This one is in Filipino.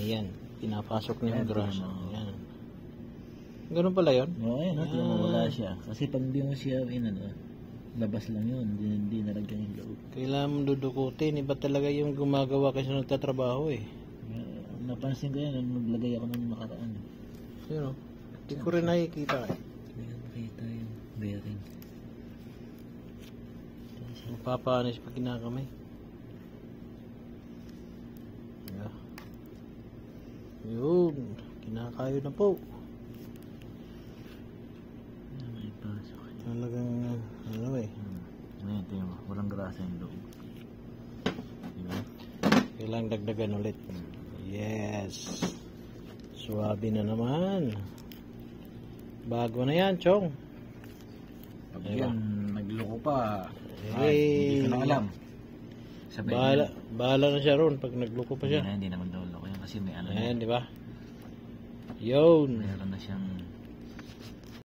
Ayan, pinapasok niya yung Ayan, grasa. tingnan mo. Ayan. Ganun pala yun? Oo, ayun, wala siya. Kasi pag di mo siya, labas lang yun. Hindi nalagyan yung loob. Kailangan mong dudukutin. Iba talaga yung gumagawa kasi nagtatrabaho eh. Napansin ko yan, naglagay ako ng nakaraan. Yun o. Hindi ko rin nakikita eh. Hindi ko nakita yung bearing. Mapapanis pag kinakamay. Yeah. Yun. Kinakayo na po. May pasok. Talagang ano eh. Ngayon, tingnan mo. Walang grasa yung loob. Diba? Kailangang dagdagan ulit. Yes. Suwabe na naman. Bago na yan, Chong. Pag Diba? yan, nagloko pa. Eh, Hindi ko na alam. bahala na siya ron pag nagluko pa siya. Hindi naman daw loko yan kasi may ano. Ayan, di ba? Yun. Meron na siyang